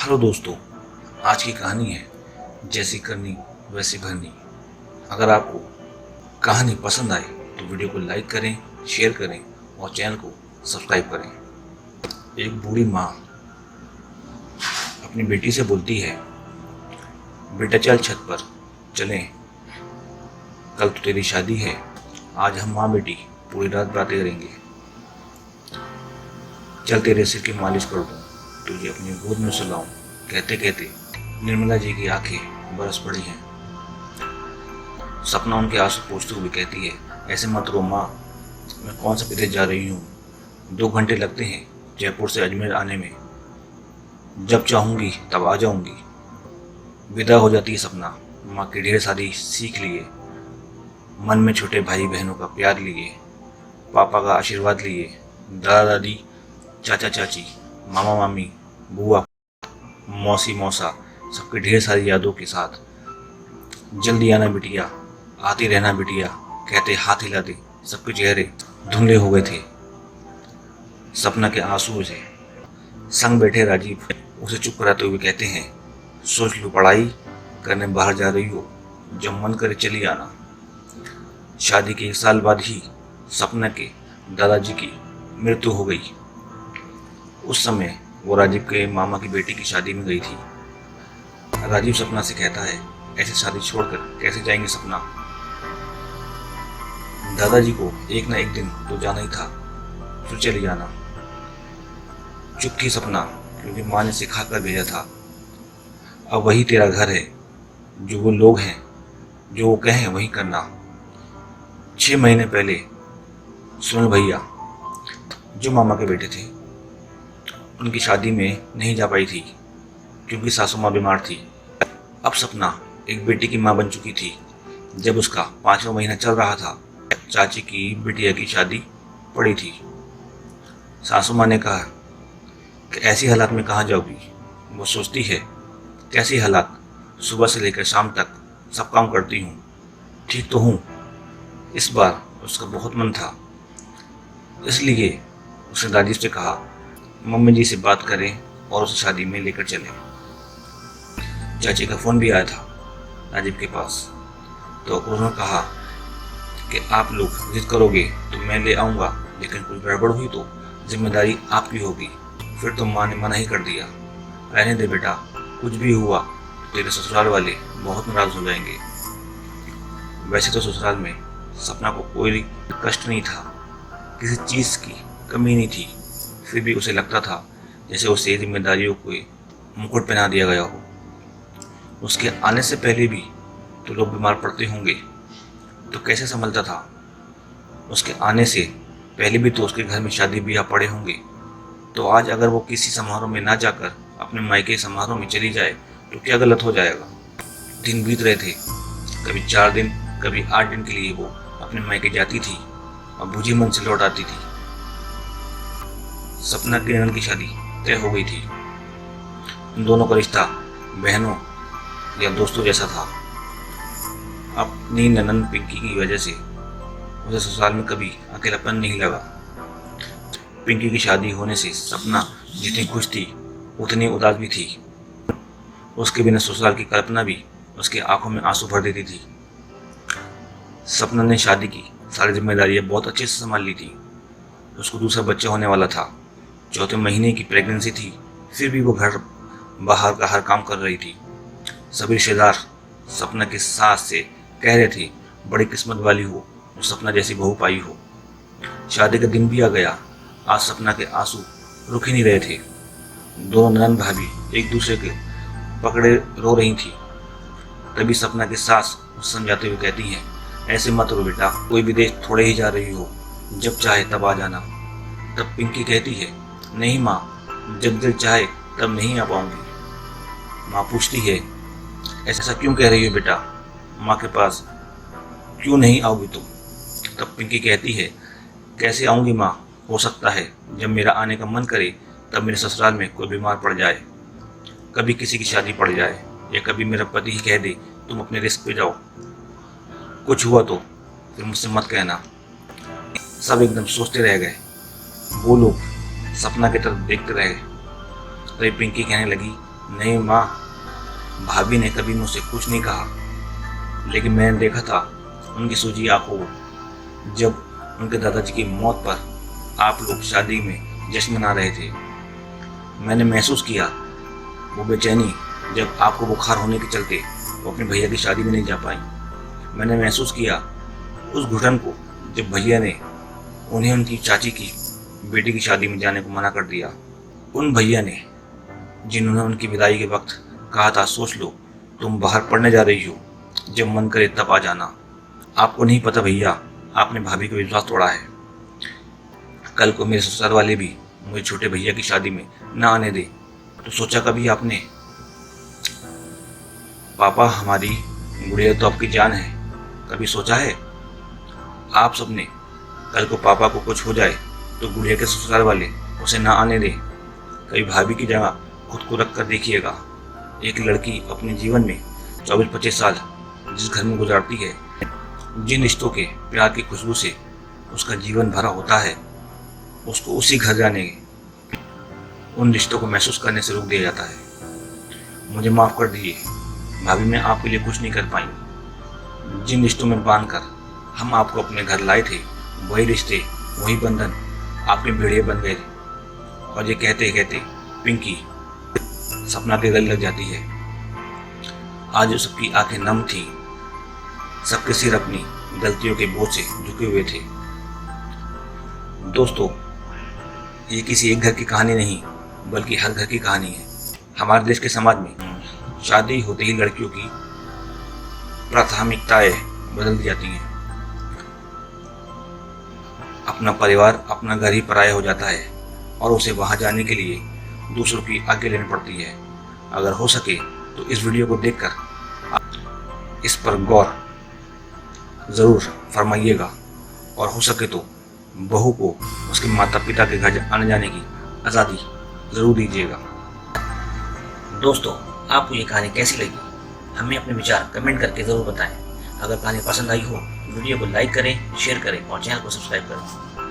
Hello दोस्तों, आज की कहानी है जैसी करनी वैसी भरनी। अगर आपको कहानी पसंद आए तो वीडियो को लाइक करें, शेयर करें और चैनल को सब्सक्राइब करें। एक बूढ़ी माँ अपनी बेटी से बोलती है, बेटा चल छत पर चलें, कल तो तेरी शादी है। आज हम माँ बेटी पूरी रात बातें करेंगे। चल तेरे सिर की मालिश कर दूँ, तुझे अपनी गोद में सुलाऊं। कहते कहते निर्मला जी की आंखें बरस पड़ी हैं। सपना उनके आंसू पोंछते हुए कहती है, ऐसे मत रो माँ, मैं कौन सा विदेश जा रही हूँ। 2 घंटे लगते हैं जयपुर से अजमेर आने में। जब चाहूँगी तब आ जाऊँगी। विदा हो जाती है सपना, माँ की ढेर सारी सीख लिए, मन में छोटे भाई बहनों का प्यार लिए, पापा का आशीर्वाद लिए, दादा दादी, चाचा चाची, मामा मामी, बुआ, मौसी मौसा, सबकी ढेर सारी यादों के साथ। जल्दी आना बिटिया, आती रहना बिटिया, कहते हाथ हिलाते सबके चेहरे धुंधले हो गए थे। सपना के आंसू से संग बैठे राजीव उसे चुप कराते हुए कहते हैं, सोच लो, पढ़ाई करने बाहर जा रही हो, जब मन करे चली आना। शादी के 1 साल बाद ही सपना के दादाजी की मृत्यु हो गई। उस समय वो राजीव के मामा की बेटी की शादी में गई थी। राजीव सपना से कहता है, ऐसे शादी छोड़कर कैसे जाएंगे सपना। दादाजी को एक ना एक दिन तो जाना ही था, फिर चली जाना। चुप थी सपना, क्योंकि माँ ने सिखा कर भेजा था, अब वही तेरा घर है, जो वो लोग हैं, जो वो कहें वही करना। 6 महीने पहले सुनील भैया, जो मामा के बेटे थे, उनकी शादी में नहीं जा पाई थी क्योंकि सासू माँ बीमार थी। अब सपना एक बेटी की माँ बन चुकी थी। जब उसका 5वां महीना चल रहा था, चाची की बिटिया की शादी पड़ी थी। सासू माँ ने कहा कि ऐसी हालात में कहाँ जाओगी। वो सोचती है, कैसी हालात, सुबह से लेकर शाम तक सब काम करती हूँ, ठीक तो हूँ। इस बार उसका बहुत मन था, इसलिए उसने दादी से कहा, मम्मी जी से बात करें और उसे शादी में लेकर चलें। चाची का फ़ोन भी आया था राजीव के पास, तो उन्होंने कहा कि आप लोग जिद करोगे तो मैं ले आऊँगा, लेकिन कुछ गड़बड़ हुई तो जिम्मेदारी आपकी होगी। फिर तो माँ ने मना ही कर दिया, रहने दे बेटा, कुछ भी हुआ तो तेरे ससुराल वाले बहुत नाराज़ हो जाएंगे। वैसे तो ससुराल में सपना को कोई कष्ट नहीं था, किसी चीज़ की कमी नहीं थी, फिर भी उसे लगता था जैसे उसे जिम्मेदारियों को मुकुट पहना दिया गया हो। उसके आने से पहले भी तो लोग बीमार पड़ते होंगे, तो कैसे संभलता था। उसके आने से पहले भी तो उसके घर में शादी ब्याह पड़े होंगे, तो आज अगर वो किसी समारोह में ना जाकर अपने मायके समारोह में चली जाए तो क्या गलत हो जाएगा। दिन बीत रहे थे, कभी 4 दिन, कभी 8 दिन के लिए वो अपने मायके जाती थी और बुझे मन से लौट आती थी। सपना की ननद की शादी तय हो गई थी। उन दोनों का रिश्ता बहनों या दोस्तों जैसा था। अपनी ननद पिंकी की वजह से उसे ससुराल में कभी अकेलापन नहीं लगा। पिंकी की शादी होने से सपना जितनी खुश थी उतनी उदास भी थी। उसके बिना ससुराल की कल्पना भी उसकी आंखों में आंसू भर देती थी। सपना ने शादी की सारी जिम्मेदारियां बहुत अच्छे से संभाल ली थी। उसको दूसरा बच्चा होने वाला था, 4थे महीने की प्रेगनेंसी थी, फिर भी वो घर बाहर का हर काम कर रही थी। सभी रिश्तेदार सपना की सास से कह रहे थे, बड़ी किस्मत वाली हो जो सपना जैसी बहू पाई हो। शादी का दिन भी आ गया। आज सपना के आंसू रुक ही नहीं रहे थे। दोनों ननद भाभी एक दूसरे के पकड़े रो रही थी। तभी सपना की सास उसे समझाते हुए कहती हैं, ऐसे मत रो बेटा, कोई विदेश थोड़े ही जा रही हो, जब चाहे तब आ जाना। तब पिंकी कहती है, नहीं माँ, जब दिल चाहे तब नहीं आ पाऊंगी। माँ पूछती है, ऐसा क्यों कह रही हो बेटा, माँ के पास क्यों नहीं आओगी तुम। तब पिंकी कहती है, कैसे आऊँगी माँ, हो सकता है जब मेरा आने का मन करे तब मेरे ससुराल में कोई बीमार पड़ जाए, कभी किसी की शादी पड़ जाए, या कभी मेरा पति ही कह दे तुम अपने रिस्क पे जाओ। कुछ हुआ तो फिर मुझसे मत कहना। सब एकदम सोचते रह गए। वो लोग सपना की तरफ देखते रहे। तभी पिंकी कहने लगी, नहीं माँ, भाभी ने कभी मुझसे कुछ नहीं कहा, लेकिन मैंने देखा था उनकी सूजी आंखों को जब उनके दादाजी की मौत पर आप लोग शादी में जश्न मना रहे थे। मैंने महसूस किया वो बेचैनी जब आपको बुखार होने के चलते वो अपने भैया की शादी में नहीं जा पाई। मैंने महसूस किया उस घुटन को जब भैया ने उन्हें उनकी चाची की बेटी की शादी में जाने को मना कर दिया। उन भैया ने जिन्होंने उनकी विदाई के वक्त कहा था, सोच लो तुम बाहर पढ़ने जा रही हो, जब मन करे तब आ जाना। आपको नहीं पता भैया, आपने भाभी का विश्वास तोड़ा है। कल को मेरे ससुराल वाले भी मुझे छोटे भैया की शादी में ना आने दे तो सोचा कभी आपने? पापा, हमारी गुड़िया तो आपकी जान है, कभी सोचा है आप सबने कल को पापा को कुछ हो जाए तो गुड़िया के ससुराल वाले उसे ना आने दे? कभी भाभी की जगह खुद को रख कर देखिएगा। एक लड़की अपने जीवन में 24-25 साल जिस घर में गुजारती है, जिन रिश्तों के प्यार की खुशबू से उसका जीवन भरा होता है, उसको उसी घर जाने उन रिश्तों को महसूस करने से रोक दिया जाता है। मुझे माफ़ कर दीजिए भाभी, मैं आपके लिए कुछ नहीं कर पाई। जिन रिश्तों में बांधकर हम आपको अपने घर लाए थे, वही रिश्ते, वही बंधन आपके भेड़िए बन गए। और ये कहते कहते पिंकी सपना के गले लग जाती है। आज सबकी आंखें नम थी, सबके सिर अपनी गलतियों के बोझ से झुके हुए थे। दोस्तों, ये किसी एक घर की कहानी नहीं बल्कि हर घर की कहानी है। हमारे देश के समाज में शादी होते ही लड़कियों की प्राथमिकताएं बदल दी जाती हैं। अपना परिवार, अपना घर ही पराया हो जाता है और उसे वहां जाने के लिए दूसरों की आज्ञा लेनी पड़ती है। अगर हो सके तो इस वीडियो को देखकर इस पर गौर ज़रूर फरमाइएगा और हो सके तो बहू को उसके माता पिता के घर आने जाने की आज़ादी ज़रूर दीजिएगा। दोस्तों, आपको ये कहानी कैसी लगी? हमें अपने विचार कमेंट करके ज़रूर बताएं। अगर कहानी पसंद आई हो वीडियो को लाइक करें, शेयर करें और चैनल को सब्सक्राइब करें।